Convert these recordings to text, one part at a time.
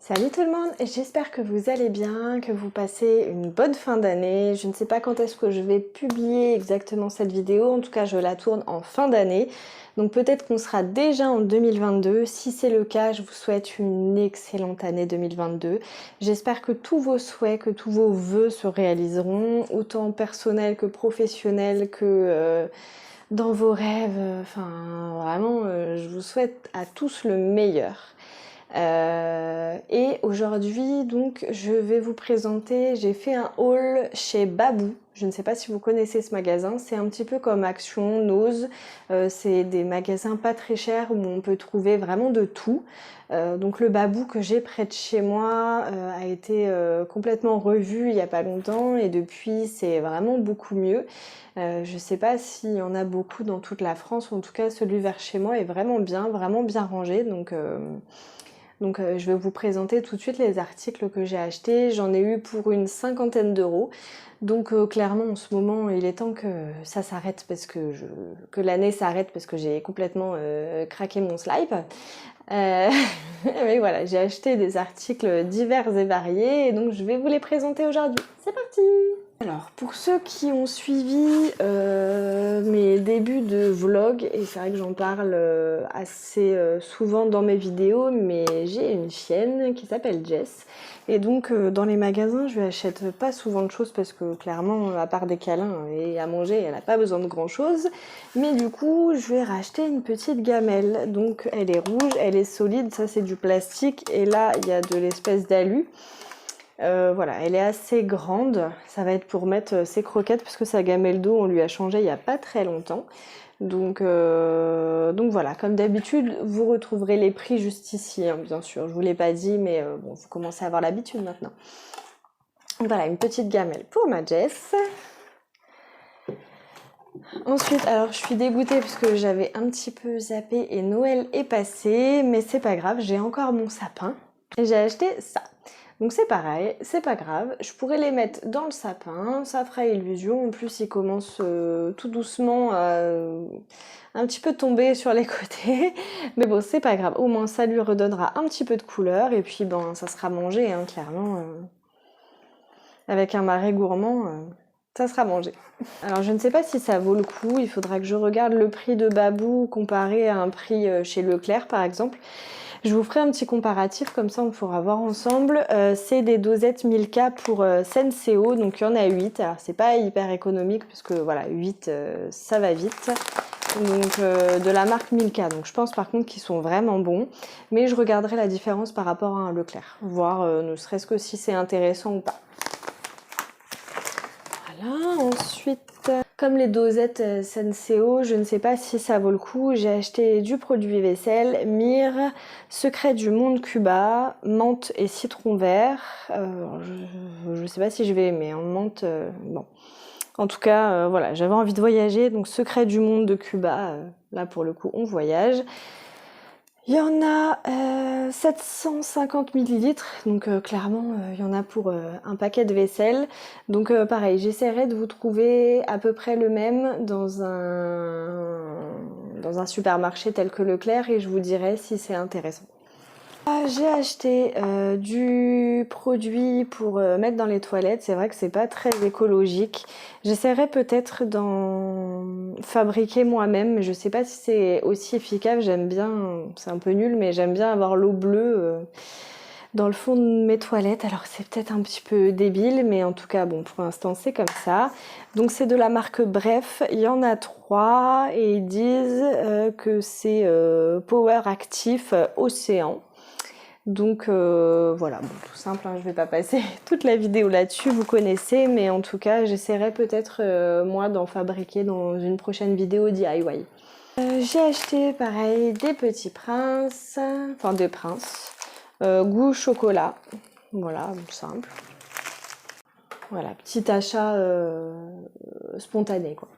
Salut tout le monde, j'espère que vous allez bien, que vous passez une bonne fin d'année. Je ne sais pas quand est-ce que je vais publier exactement cette vidéo, en tout cas je la tourne en fin d'année. Donc peut-être qu'on sera déjà en 2022. Si c'est le cas, je vous souhaite une excellente année 2022. J'espère que tous vos souhaits, que tous vos vœux se réaliseront, autant personnels que professionnels, que dans vos rêves. Enfin vraiment, je vous souhaite à tous le meilleur. Et aujourd'hui, donc, je vais vous présenter, j'ai fait un haul chez Babou. Je ne sais pas si vous connaissez ce magasin, c'est un petit peu comme Action, Nose. C'est des magasins pas très chers où on peut trouver vraiment de tout. Donc le Babou que j'ai près de chez moi a été complètement revu il n'y a pas longtemps et depuis c'est vraiment beaucoup mieux. Je sais pas s'il y en a beaucoup dans toute la France, ou en tout cas celui vers chez moi est vraiment bien rangé. Donc je vais vous présenter tout de suite les articles que j'ai achetés. J'en ai eu pour une cinquantaine d'euros. Donc clairement en ce moment il est temps que ça s'arrête parce que l'année s'arrête parce que j'ai complètement craqué mon slip. Mais voilà, j'ai acheté des articles divers et variés et donc je vais vous les présenter aujourd'hui. C'est parti! Alors, pour ceux qui ont suivi mes débuts de vlog, et c'est vrai que j'en parle assez souvent dans mes vidéos, mais j'ai une chienne qui s'appelle Jess. Et donc, dans les magasins, je lui achète pas souvent de choses parce que clairement, à part des câlins et à manger, elle n'a pas besoin de grand chose. Mais du coup, je lui ai racheté une petite gamelle. Donc, elle est rouge, elle est solide, ça c'est du plastique, et là, il y a de l'espèce d'alu. Voilà, elle est assez grande. Ça va être pour mettre ses croquettes parce que sa gamelle d'eau, on lui a changé il n'y a pas très longtemps. Donc voilà, comme d'habitude, vous retrouverez les prix juste ici, hein, bien sûr. Je vous l'ai pas dit, mais bon, vous commencez à avoir l'habitude maintenant. Voilà, une petite gamelle pour ma Jess. Ensuite, alors je suis dégoûtée parce que j'avais un petit peu zappé et Noël est passé, mais c'est pas grave, j'ai encore mon sapin. Et j'ai acheté ça. Donc c'est pareil, c'est pas grave, je pourrais les mettre dans le sapin, ça fera illusion. En plus il commence tout doucement à un petit peu tomber sur les côtés. Mais bon, c'est pas grave, au moins ça lui redonnera un petit peu de couleur et puis ben ça sera mangé, hein, clairement. Avec un marais gourmand, ça sera mangé. Alors je ne sais pas si ça vaut le coup, il faudra que je regarde le prix de Babou comparé à un prix chez Leclerc par exemple. Je vous ferai un petit comparatif, comme ça on pourra voir ensemble. C'est des dosettes Milka pour Senseo, donc il y en a 8. Alors c'est pas hyper économique, puisque voilà, 8 ça va vite. Donc de la marque Milka. Donc je pense par contre qu'ils sont vraiment bons. Mais je regarderai la différence par rapport à un Leclerc. Voir ne serait-ce que si c'est intéressant ou pas. Voilà, ensuite, comme les dosettes Senseo, je ne sais pas si ça vaut le coup, j'ai acheté du produit vaisselle, Myrrhe, Secret du Monde Cuba, menthe et citron vert. Je ne sais pas si je vais aimer, hein, menthe, bon. En tout cas, voilà, j'avais envie de voyager, donc Secret du Monde de Cuba, là pour le coup on voyage. Il y en a 750 millilitres, donc clairement il y en a pour un paquet de vaisselle. Donc pareil, j'essaierai de vous trouver à peu près le même dans un supermarché tel que Leclerc et je vous dirai si c'est intéressant. J'ai acheté du produit pour mettre dans les toilettes. C'est vrai que c'est pas très écologique. J'essaierai peut-être d'en fabriquer moi-même, mais je sais pas si c'est aussi efficace. J'aime bien, c'est un peu nul, mais j'aime bien avoir l'eau bleue dans le fond de mes toilettes. Alors c'est peut-être un petit peu débile, mais en tout cas, bon, pour l'instant c'est comme ça. Donc c'est de la marque Bref. Il y en a 3 et ils disent que c'est Power Actif Océan. Donc voilà, bon, tout simple, hein, je vais pas passer toute la vidéo là-dessus, vous connaissez, mais en tout cas j'essaierai peut-être moi d'en fabriquer dans une prochaine vidéo DIY. J'ai acheté pareil des petits princes, enfin des princes, goût chocolat, voilà, simple. Voilà, petit achat spontané quoi.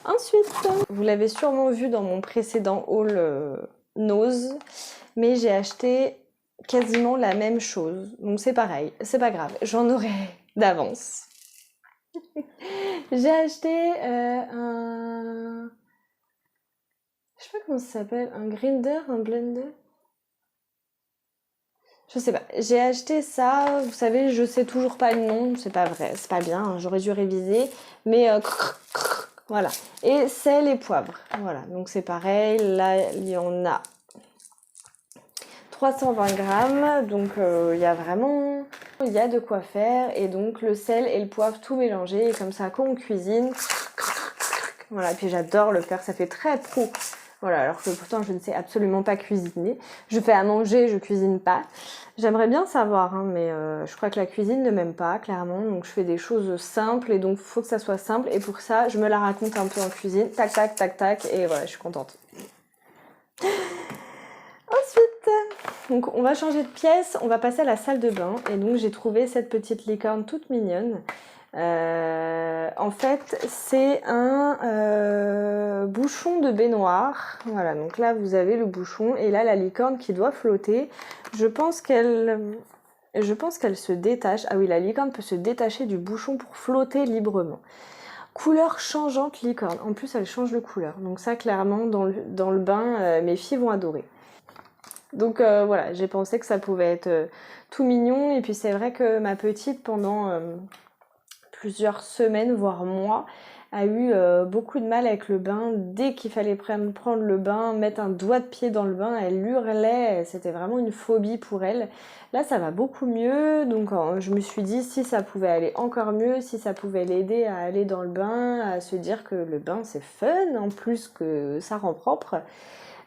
Ensuite, vous l'avez sûrement vu dans mon précédent haul Nose, mais j'ai acheté quasiment la même chose. Donc c'est pareil, c'est pas grave, j'en aurai d'avance. J'ai acheté je sais pas comment ça s'appelle, un grinder, un blender. Je sais pas, j'ai acheté ça, vous savez, je sais toujours pas le nom, c'est pas vrai, c'est pas bien, hein, j'aurais dû réviser, mais voilà. Et sel et poivre, voilà, donc c'est pareil, là il y en a 320 grammes, donc il y a vraiment, il y a de quoi faire, et donc le sel et le poivre tout mélangé, et comme ça quand on cuisine, voilà, puis j'adore le faire, ça fait très pro. Voilà, alors que pourtant je ne sais absolument pas cuisiner. Je fais à manger, je cuisine pas. J'aimerais bien savoir, hein, mais je crois que la cuisine ne m'aime pas, clairement. Donc je fais des choses simples et donc il faut que ça soit simple. Et pour ça, je me la raconte un peu en cuisine. Tac, tac, tac, tac. Et voilà, je suis contente. Ensuite, donc on va changer de pièce. On va passer à la salle de bain. Et donc j'ai trouvé cette petite licorne toute mignonne. En fait, c'est un bouchon de baignoire. Voilà, donc là vous avez le bouchon et là la licorne qui doit flotter. Je pense qu'elle se détache. Ah oui, la licorne peut se détacher du bouchon pour flotter librement. Couleur changeante licorne. En plus, elle change de couleur. Donc ça, clairement, dans le bain, mes filles vont adorer. Donc voilà, j'ai pensé que ça pouvait être tout mignon. Et puis c'est vrai que ma petite, pendant plusieurs semaines, voire mois, a eu beaucoup de mal avec le bain. Dès qu'il fallait prendre le bain, mettre un doigt de pied dans le bain, elle hurlait, c'était vraiment une phobie pour elle. Là ça va beaucoup mieux, donc je me suis dit si ça pouvait aller encore mieux, si ça pouvait l'aider à aller dans le bain, à se dire que le bain c'est fun, en plus que ça rend propre.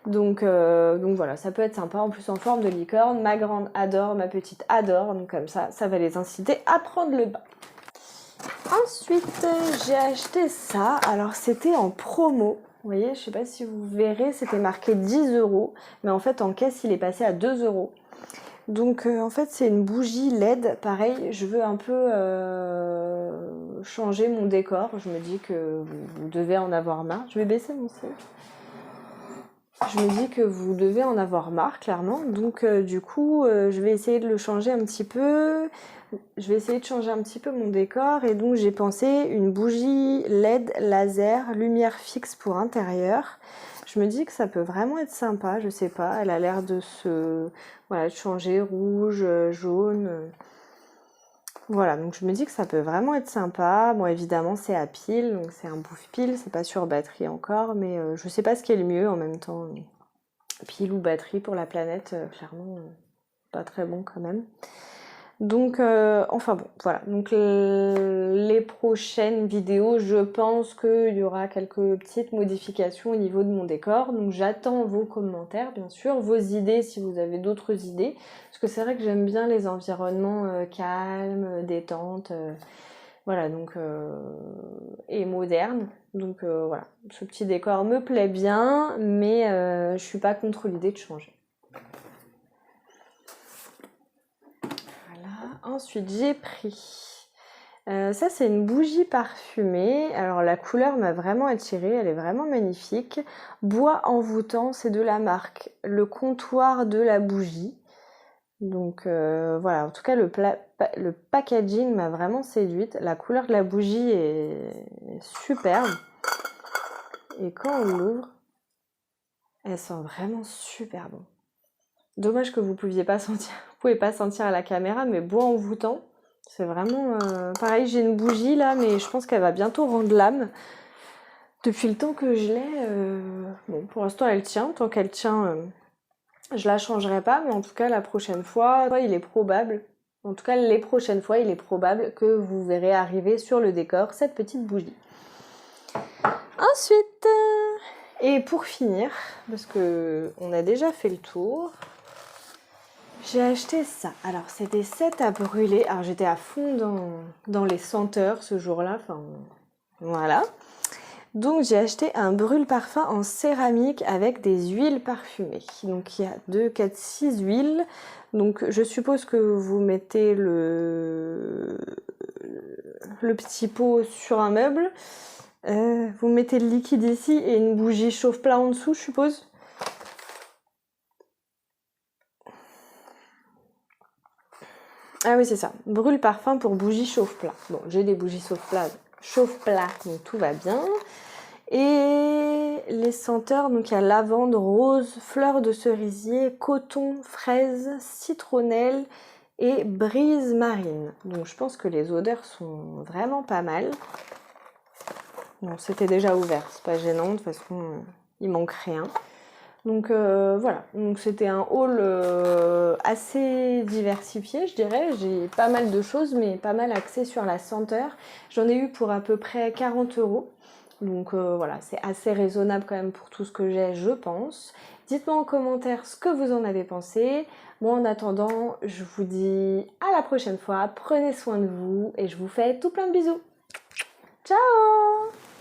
Donc voilà, ça peut être sympa, en plus en forme de licorne. Ma grande adore, ma petite adore, donc comme ça va les inciter à prendre le bain. Ensuite, j'ai acheté ça. Alors, c'était en promo. Vous voyez, je sais pas si vous verrez, c'était marqué 10 €. Mais en fait, en caisse, il est passé à 2 €. Donc, en fait, c'est une bougie LED. Pareil, je veux un peu changer mon décor. Je me dis que vous devez en avoir marre. Je vais baisser mon ciel. Je me dis que vous devez en avoir marre, clairement. Donc, du coup, je vais essayer de le changer un petit peu. Je vais essayer de changer un petit peu mon décor et donc j'ai pensé une bougie LED laser, lumière fixe pour intérieur. Je me dis que ça peut vraiment être sympa, je sais pas, elle a l'air de de changer rouge, jaune. Voilà, donc je me dis que ça peut vraiment être sympa. Bon, évidemment, c'est à pile, donc c'est un bouffe-pile, c'est pas sur batterie encore, mais je sais pas ce qui est le mieux en même temps. Pile ou batterie pour la planète, clairement, pas très bon quand même. Donc, enfin bon, voilà. Donc, les prochaines vidéos, je pense qu'il y aura quelques petites modifications au niveau de mon décor. Donc, j'attends vos commentaires, bien sûr, vos idées si vous avez d'autres idées. Parce que c'est vrai que j'aime bien les environnements calmes, détente, voilà, donc, et modernes. Donc, voilà, ce petit décor me plaît bien, mais je suis pas contre l'idée de changer. Ensuite, j'ai pris, ça c'est une bougie parfumée. Alors la couleur m'a vraiment attirée, elle est vraiment magnifique. Bois envoûtant, c'est de la marque Le Comptoir de la Bougie. Donc voilà, en tout cas le packaging m'a vraiment séduite. La couleur de la bougie est superbe. Et quand on l'ouvre, elle sent vraiment super bon. Dommage que vous pouvez pas sentir à la caméra, mais bois envoûtant, c'est vraiment pareil. J'ai une bougie là, mais je pense qu'elle va bientôt rendre l'âme. Depuis le temps que je l'ai, bon, pour l'instant elle tient. Tant qu'elle tient, je la changerai pas, mais en tout cas la prochaine fois, il est probable. En tout cas, les prochaines fois, il est probable que vous verrez arriver sur le décor cette petite bougie. Ensuite, et pour finir, parce que on a déjà fait le tour. J'ai acheté ça. Alors, c'est des sets à brûler. Alors, j'étais à fond dans les senteurs ce jour-là. Enfin, voilà. Donc, j'ai acheté un brûle-parfum en céramique avec des huiles parfumées. Donc, il y a 2, 4, 6 huiles. Donc, je suppose que vous mettez le petit pot sur un meuble. Vous mettez le liquide ici et une bougie chauffe-plat en dessous, je suppose. Ah oui, c'est ça. Brûle parfum pour bougie chauffe-plat. Bon, j'ai des bougies chauffe-plat, donc tout va bien. Et les senteurs. Donc il y a lavande, rose, fleur de cerisier, coton, fraise, citronnelle et brise marine. Donc je pense que les odeurs sont vraiment pas mal. Bon, c'était déjà ouvert, c'est pas gênant, de toute façon il manque rien. Donc voilà, donc c'était un haul assez diversifié, je dirais. J'ai pas mal de choses, mais pas mal axé sur la senteur. J'en ai eu pour à peu près 40 €. Donc voilà, c'est assez raisonnable quand même pour tout ce que j'ai, je pense. Dites-moi en commentaire ce que vous en avez pensé. Moi, en attendant, je vous dis à la prochaine fois. Prenez soin de vous et je vous fais tout plein de bisous. Ciao!